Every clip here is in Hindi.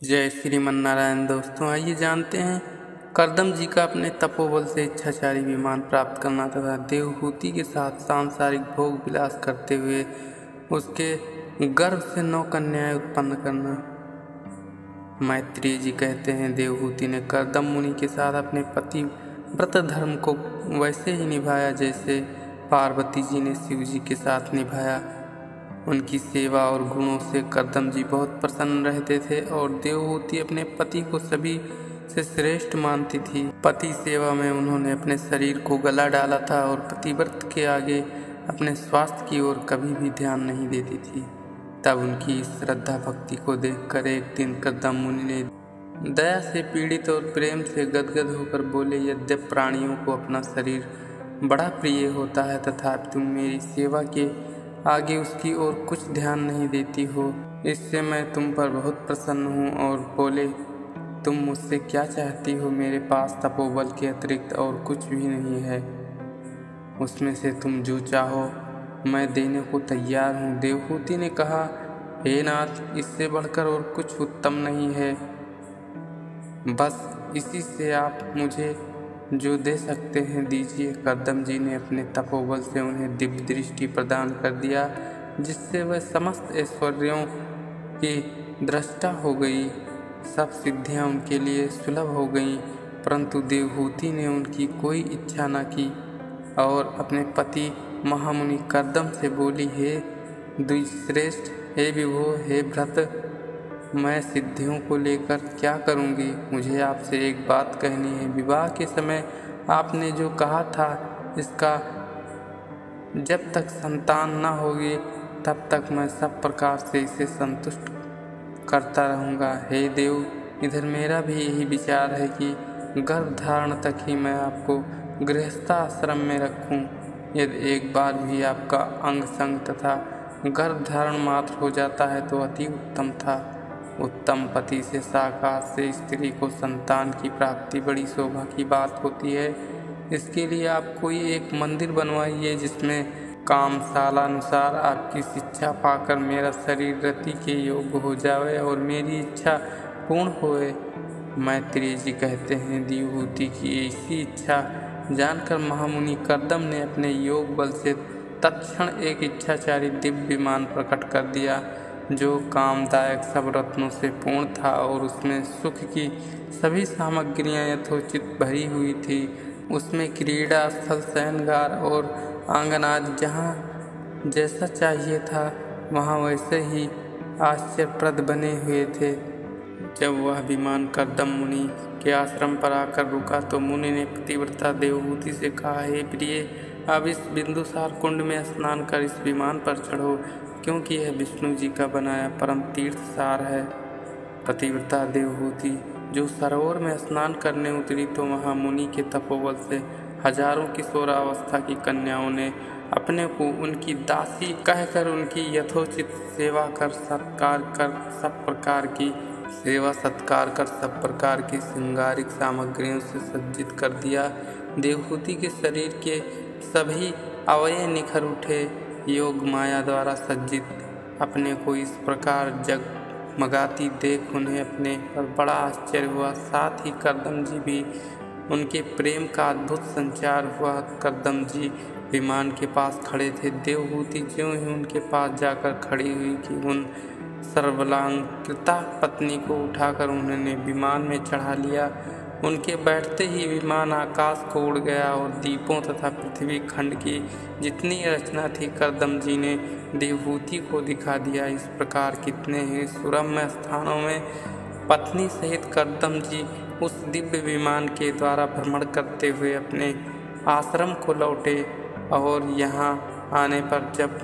जय श्रीमन नारायण। दोस्तों, आइए जानते हैं करदम जी का अपने तपोबल से इच्छाचारी विमान प्राप्त करना तथा देवहूति के साथ सांसारिक भोग विलास करते हुए उसके गर्भ से 9 कन्याएं उत्पन्न करना। मैत्रेय जी कहते हैं, देवहूति ने करदम मुनि के साथ अपने पति व्रत धर्म को वैसे ही निभाया जैसे पार्वती जी ने शिव जी के साथ निभाया। उनकी सेवा और गुणों से करदम जी बहुत प्रसन्न रहते थे और देवहूति अपने पति को सभी से श्रेष्ठ मानती थी। पति सेवा में उन्होंने अपने शरीर को गला डाला था और पतिव्रत के आगे अपने स्वास्थ्य की ओर कभी भी ध्यान नहीं देती थी। तब उनकी श्रद्धा भक्ति को देखकर एक दिन करदम मुनि ने दया से पीड़ित और प्रेम से गदगद होकर बोले, यद्यप प्राणियों को अपना शरीर बड़ा प्रिय होता है तथापि तुम मेरी सेवा के आगे उसकी ओर कुछ ध्यान नहीं देती हो, इससे मैं तुम पर बहुत प्रसन्न हूँ। और बोले, तुम मुझसे क्या चाहती हो? मेरे पास तपोबल के अतिरिक्त और कुछ भी नहीं है, उसमें से तुम जो चाहो मैं देने को तैयार हूँ। देवहूति ने कहा, हे नाथ, इससे बढ़कर और कुछ उत्तम नहीं है, बस इसी से आप मुझे जो दे सकते हैं दीजिए। करदम जी ने अपने तपोबल से उन्हें दिव्य दृष्टि प्रदान कर दिया, जिससे वह समस्त ऐश्वर्यों की दृष्टा हो गई। सब सिद्धियां उनके लिए सुलभ हो गईं, परंतु देवहूति ने उनकी कोई इच्छा न की और अपने पति महामुनि करदम से बोली, हे द्विश्रेष्ठ, हे विभो, हे भ्रत, मैं सिद्धियों को लेकर क्या करूंगी? मुझे आपसे एक बात कहनी है। विवाह के समय आपने जो कहा था, इसका जब तक संतान न होगी तब तक मैं सब प्रकार से इसे संतुष्ट करता रहूंगा। हे देव, इधर मेरा भी यही विचार है कि गर्भ धारण तक ही मैं आपको गृहस्थाश्रम में रखूं। यदि एक बार भी आपका अंग संग तथा गर्भ धारण मात्र हो जाता है तो अति उत्तम था। उत्तम पति से साकार से स्त्री को संतान की प्राप्ति बड़ी शोभा की बात होती है। इसके लिए आप कोई एक मंदिर बनवाइए जिसमें कामशालानुसार आपकी शिक्षा पाकर मेरा शरीर रति के योग्य हो जाए और मेरी इच्छा पूर्ण होए। मैत्रेय जी कहते हैं, देवहूति की ऐसी इच्छा जानकर महामुनि करदम ने अपने योग बल से तत्क्षण एक इच्छाचारी दिव्य विमान प्रकट कर दिया, जो कामदायक सब रत्नों से पूर्ण था और उसमें सुख की सभी सामग्रियां यथोचित भरी हुई थी। उसमें क्रीड़ा स्थल, शयनगार और आंगन आदि जहाँ जैसा चाहिए था वहाँ वैसे ही आश्चर्यप्रद बने हुए थे। जब वह विमान करदम मुनि के आश्रम पर आकर रुका तो मुनि ने पतिव्रता देवहूति से कहा, हे प्रिय, अब इस बिंदुसार कुंड में स्नान कर इस विमान पर चढ़ो, क्योंकि यह विष्णु जी का बनाया परम तीर्थ सार है। पतिव्रता देवहूति जो सरोवर में स्नान करने उतरी तो वहाँ मुनि के तपोबल से हजारों किशोरावस्था की कन्याओं ने अपने को उनकी दासी कहकर उनकी यथोचित सेवा कर सत्कार कर सब प्रकार की श्रृंगारिक सामग्रियों से सज्जित कर दिया। देवहूति के शरीर के सभी अवयव निखर उठे। योग माया द्वारा सज्जित अपने को इस प्रकार जगमगाती देख उन्हें अपने पर बड़ा आश्चर्य हुआ। साथ ही करदम जी भी उनके प्रेम का अद्भुत संचार हुआ। करदम जी विमान के पास खड़े थे। देवहूति ज्यों ही उनके पास जाकर खड़ी हुई कि उन सर्वालंकृता पत्नी को उठाकर उन्होंने विमान में चढ़ा लिया। उनके बैठते ही विमान आकाश को उड़ गया और द्वीपों तथा पृथ्वी खंड की जितनी रचना थी करदम जी ने देवहूति को दिखा दिया। इस प्रकार कितने ही सुरम्य स्थानों में पत्नी सहित करदम जी उस दिव्य विमान के द्वारा भ्रमण करते हुए अपने आश्रम को लौटे। और यहाँ आने पर जब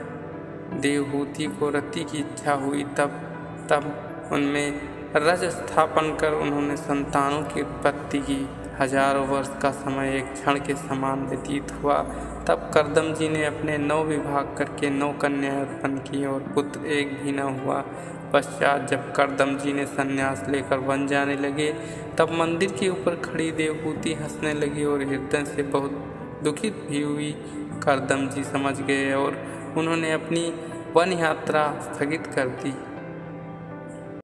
देवहूति को रति की इच्छा हुई तब उनमें रज स्थापन कर उन्होंने संतानों की उत्पत्ति की। हजारों वर्ष का समय एक क्षण के समान व्यतीत हुआ। तब करदम जी ने अपने 9 विभाग करके 9 कन्याएं उत्पन्न की और पुत्र एक भी न हुआ। पश्चात जब करदम जी ने संन्यास लेकर वन जाने लगे तब मंदिर के ऊपर खड़ी देवहूति हंसने लगी और हृदय से बहुत दुखित भी हुई। करदम जी समझ गए और उन्होंने अपनी वन यात्रा स्थगित कर दी।